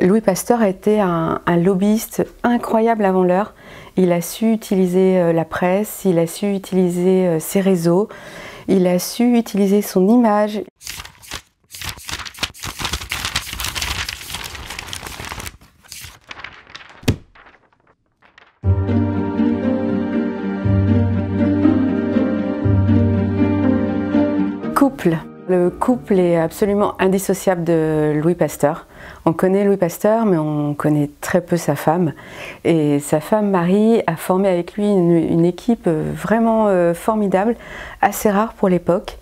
Louis Pasteur a été un lobbyiste incroyable avant l'heure. Il a su utiliser la presse, il a su utiliser ses réseaux, il a su utiliser son image. Couple. Le couple est absolument indissociable de Louis Pasteur. On connaît Louis Pasteur, mais on connaît très peu sa femme. Et sa femme Marie a formé avec lui une équipe vraiment formidable, assez rare pour l'époque.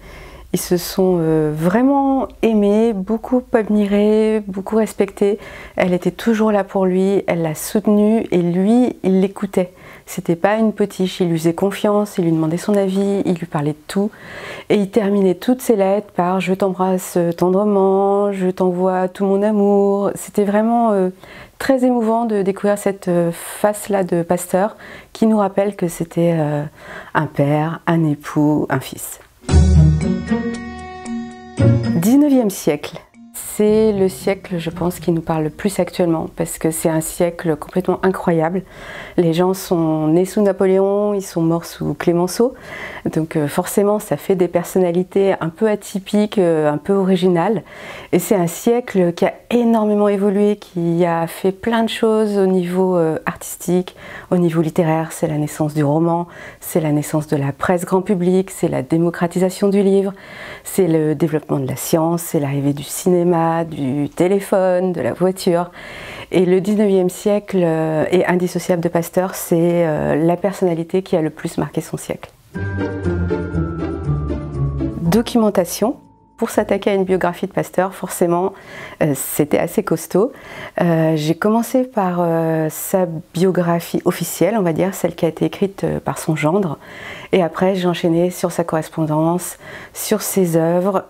Ils se sont vraiment aimés, beaucoup admirés, beaucoup respectés. Elle était toujours là pour lui, elle l'a soutenu et lui, il l'écoutait. C'était pas une potiche, il lui faisait confiance, il lui demandait son avis, il lui parlait de tout. Et il terminait toutes ses lettres par « je t'embrasse tendrement, je t'envoie tout mon amour ». C'était vraiment très émouvant de découvrir cette face-là de Pasteur qui nous rappelle que c'était un père, un époux, un fils. 19e siècle. C'est le siècle, je pense, qui nous parle le plus actuellement parce que c'est un siècle complètement incroyable. Les gens sont nés sous Napoléon, ils sont morts sous Clémenceau. Donc forcément, ça fait des personnalités un peu atypiques, un peu originales. Et c'est un siècle qui a énormément évolué, qui a fait plein de choses au niveau artistique, au niveau littéraire. C'est la naissance du roman, c'est la naissance de la presse grand public, c'est la démocratisation du livre, c'est le développement de la science, c'est l'arrivée du cinéma, du téléphone, de la voiture. Et le 19e siècle est indissociable de Pasteur, c'est la personnalité qui a le plus marqué son siècle. Documentation. Pour s'attaquer à une biographie de Pasteur, forcément, c'était assez costaud. J'ai commencé par sa biographie officielle, on va dire, celle qui a été écrite par son gendre. Et après, j'ai enchaîné sur sa correspondance, sur ses œuvres,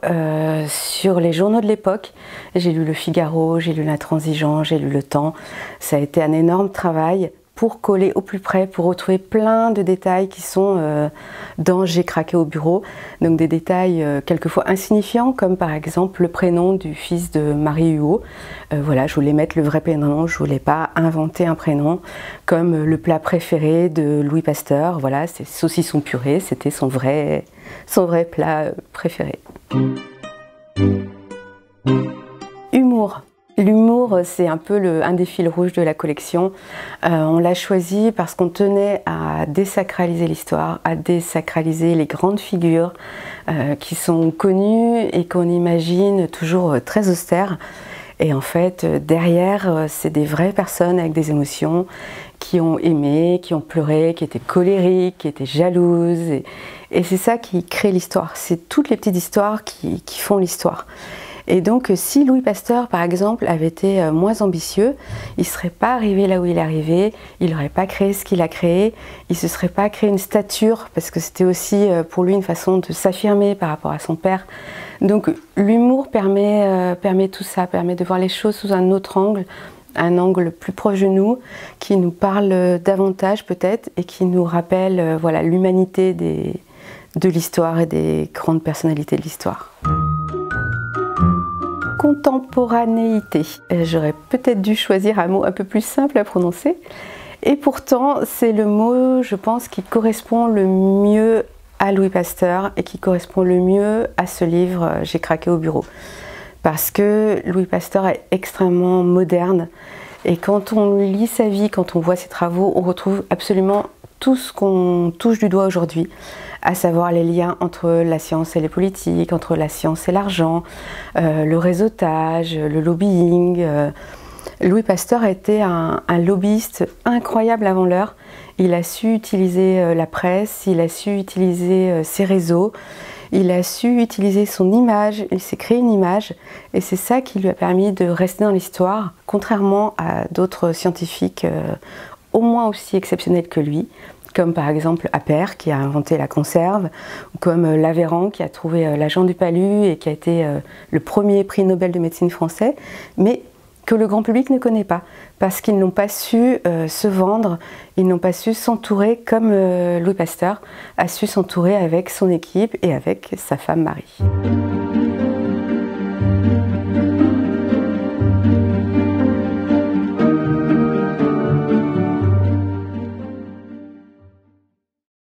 sur les journaux de l'époque. J'ai lu Le Figaro, j'ai lu L'Intransigeant, j'ai lu Le Temps. Ça a été un énorme travail pour coller au plus près, pour retrouver plein de détails qui sont dans J'ai craqué au bureau. Donc des détails quelquefois insignifiants, comme par exemple le prénom du fils de Marie Huot. Voilà, je voulais mettre le vrai prénom, je voulais pas inventer un prénom, comme le plat préféré de Louis Pasteur. Voilà, c'est saucisson purée, c'était son vrai plat préféré. Humour. L'humour, c'est un peu un des fils rouges de la collection. On l'a choisi parce qu'on tenait à désacraliser l'histoire, à désacraliser les grandes figures qui sont connues et qu'on imagine toujours très austères. Et en fait, derrière, c'est des vraies personnes avec des émotions qui ont aimé, qui ont pleuré, qui étaient colériques, qui étaient jalouses. Et c'est ça qui crée l'histoire. C'est toutes les petites histoires qui font l'histoire. Et donc, si Louis Pasteur, par exemple, avait été moins ambitieux, il ne serait pas arrivé là où il est arrivé, il n'aurait pas créé ce qu'il a créé, il ne se serait pas créé une stature, parce que c'était aussi pour lui une façon de s'affirmer par rapport à son père. Donc, l'humour permet tout ça, permet de voir les choses sous un autre angle, un angle plus proche de nous, qui nous parle davantage peut-être, et qui nous rappelle voilà, l'humanité de l'histoire et des grandes personnalités de l'histoire. Contemporanéité. J'aurais peut-être dû choisir un mot un peu plus simple à prononcer. Et pourtant, c'est le mot, je pense, qui correspond le mieux à Louis Pasteur et qui correspond le mieux à ce livre « J'ai craqué au bureau ». Parce que Louis Pasteur est extrêmement moderne. Et quand on lit sa vie, quand on voit ses travaux, on retrouve absolument tout ce qu'on touche du doigt aujourd'hui, à savoir les liens entre la science et les politiques, entre la science et l'argent, le réseautage, le lobbying. Louis Pasteur a été un lobbyiste incroyable avant l'heure. Il a su utiliser la presse, il a su utiliser ses réseaux, il a su utiliser son image, il s'est créé une image et c'est ça qui lui a permis de rester dans l'histoire, contrairement à d'autres scientifiques au moins aussi exceptionnels que lui, comme par exemple Appert qui a inventé la conserve, ou comme Laveran qui a trouvé l'agent du palu et qui a été le premier prix Nobel de médecine français, mais que le grand public ne connaît pas, parce qu'ils n'ont pas su se vendre, ils n'ont pas su s'entourer comme Louis Pasteur a su s'entourer avec son équipe et avec sa femme Marie.